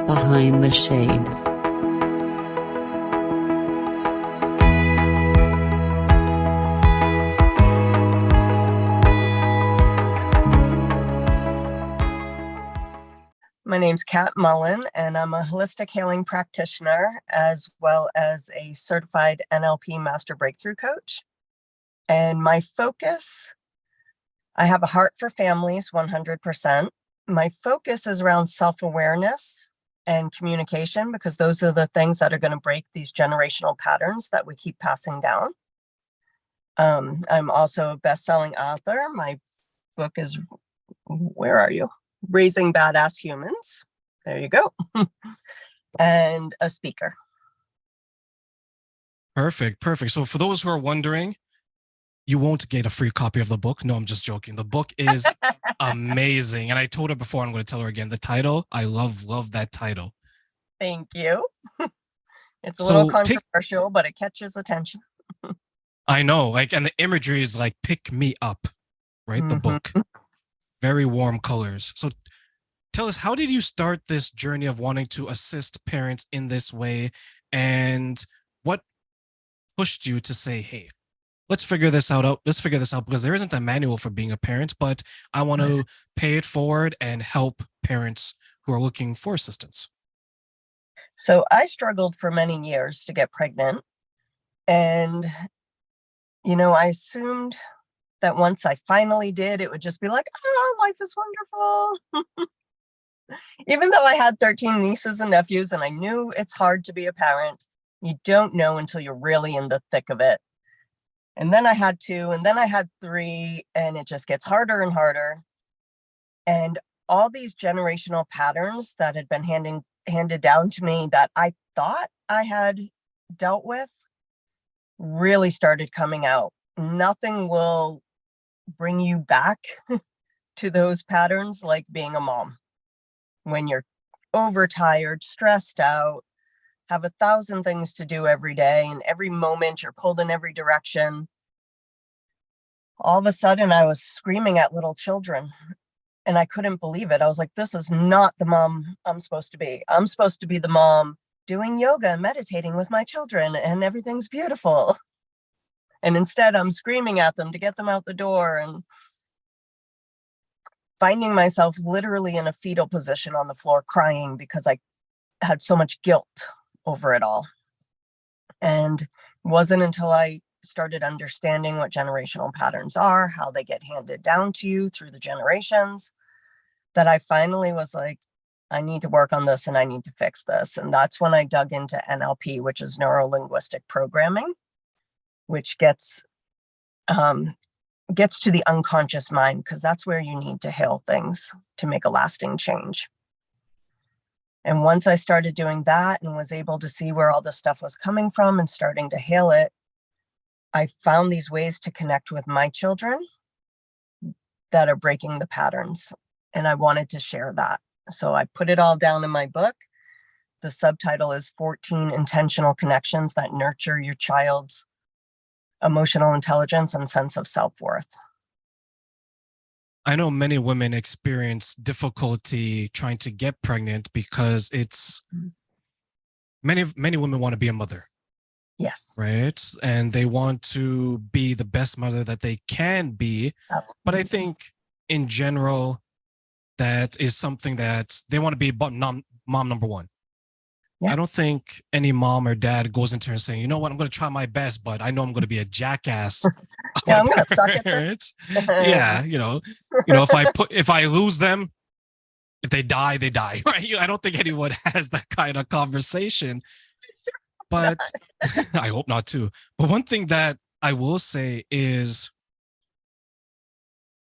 Behind the Shades. My name's Kat Mullin, and I'm a holistic healing practitioner as well as a certified NLP Master Breakthrough Coach. And my focus, I have a heart for families 100%. My focus is around self-awareness and communication, because those are the things that are going to break these generational patterns that we keep passing down. I'm also a best-selling author. My book is, where are you? Raising Badass Humans. There you go. And a speaker. Perfect. So for those who are wondering, you won't get a free copy of the book. No, I'm just joking. The book is amazing. And I told her before, I'm going to tell her again. The title, I love that title. Thank you. It's a little controversial, but it catches attention. I know, and the imagery is like, pick me up, right? Mm-hmm. The book. Very warm colors. So tell us, how did you start this journey of wanting to assist parents in this way? And what pushed you to say, hey, let's figure this out. Let's figure this out, because there isn't a manual for being a parent, but I want to pay it forward and help parents who are looking for assistance. So I struggled for many years to get pregnant. And, I assumed that once I finally did, it would just be like, oh, life is wonderful. Even though I had 13 nieces and nephews, and I knew it's hard to be a parent, you don't know until you're really in the thick of it. And then I had 2, and then I had 3, and it just gets harder and harder. And all these generational patterns that had been handed down to me that I thought I had dealt with really started coming out. Nothing will bring you back to those patterns like being a mom. When you're overtired, stressed out, have 1,000 things to do every day, and every moment you're pulled in every direction. All of a sudden I was screaming at little children, and I couldn't believe it. I was like, this is not the mom I'm supposed to be. I'm supposed to be the mom doing yoga and meditating with my children, and everything's beautiful. And instead I'm screaming at them to get them out the door, and finding myself literally in a fetal position on the floor crying because I had so much guilt over it all. And it wasn't until I started understanding what generational patterns are, how they get handed down to you through the generations, that I finally was like, I need to work on this and I need to fix this. And that's when I dug into NLP, which is neuro-linguistic programming, which gets to the unconscious mind, because that's where you need to heal things to make a lasting change. And once I started doing that and was able to see where all this stuff was coming from and starting to heal it, I found these ways to connect with my children that are breaking the patterns. And I wanted to share that. So I put it all down in my book. The subtitle is 14 Intentional Connections That Nurture Your Child's Emotional Intelligence and Sense of Self-Worth. I know many women experience difficulty trying to get pregnant because many women want to be a mother. Yes. Right. And they want to be the best mother that they can be. Absolutely. But I think in general, that is something that they want to be mom number one. Yeah. I don't think any mom or dad goes into her saying, you know what, I'm going to try my best, but I know I'm going to be a jackass. Yeah, I'm going to suck at this. Yeah. If I lose them, if they die, they die. Right. I don't think anyone has that kind of conversation. But I hope not too. But one thing that I will say is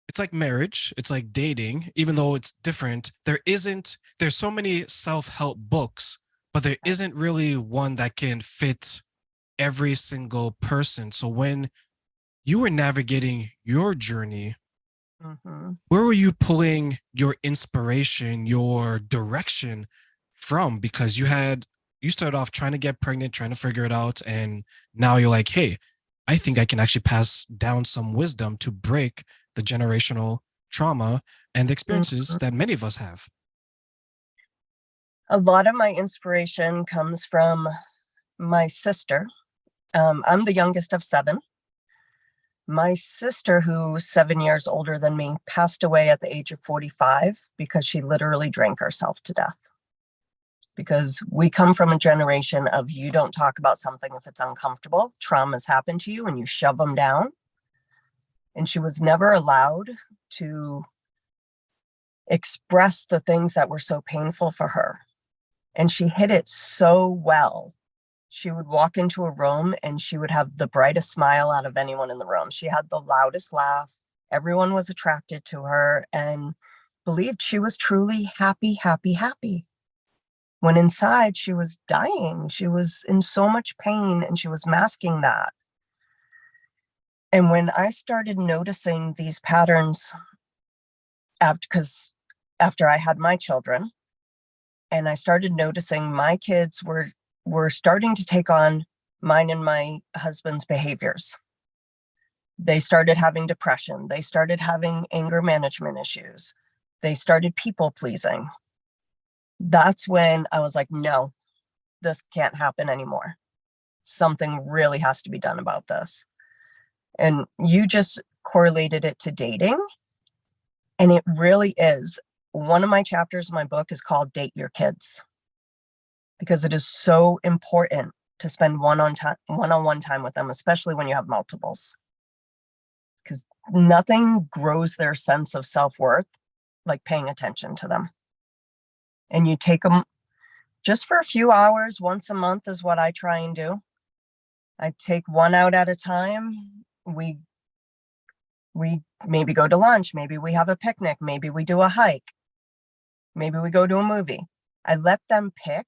it's like marriage. It's like dating, even though it's different. There's so many self-help books, but there isn't really one that can fit every single person. So when you were navigating your journey, where were you pulling your inspiration, your direction from? Because you started off trying to get pregnant, trying to figure it out. And now you're like, hey, I think I can actually pass down some wisdom to break the generational trauma and experiences that many of us have. A lot of my inspiration comes from my sister. I'm the youngest of 7. My sister, who's 7 years older than me, passed away at the age of 45 because she literally drank herself to death. Because we come from a generation of you don't talk about something if it's uncomfortable. Traumas happen to you and you shove them down. And she was never allowed to express the things that were so painful for her. And she hid it so well. She would walk into a room and she would have the brightest smile out of anyone in the room. She had the loudest laugh. Everyone was attracted to her and believed she was truly happy, happy, happy. When inside she was dying, she was in so much pain and she was masking that. And when I started noticing these patterns after I had my children, and I started noticing my kids were starting to take on mine and my husband's behaviors. They started having depression. They started having anger management issues. They started people pleasing. That's when I was like, no, this can't happen anymore. Something really has to be done about this. And you just correlated it to dating. And it really is. One of my chapters in my book is called Date Your Kids, because it is so important to spend one-on-one time with them, especially when you have multiples. Because nothing grows their sense of self-worth like paying attention to them. And you take them just for a few hours, once a month is what I try and do. I take one out at a time. We maybe go to lunch, maybe we have a picnic, maybe we do a hike, maybe we go to a movie. I let them pick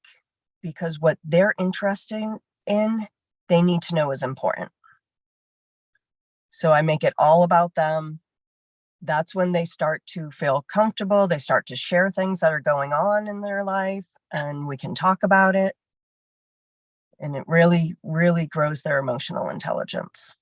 because what they're interested in, they need to know is important. So I make it all about them. That's when they start to feel comfortable. They start to share things that are going on in their life and we can talk about it. And it really, really grows their emotional intelligence.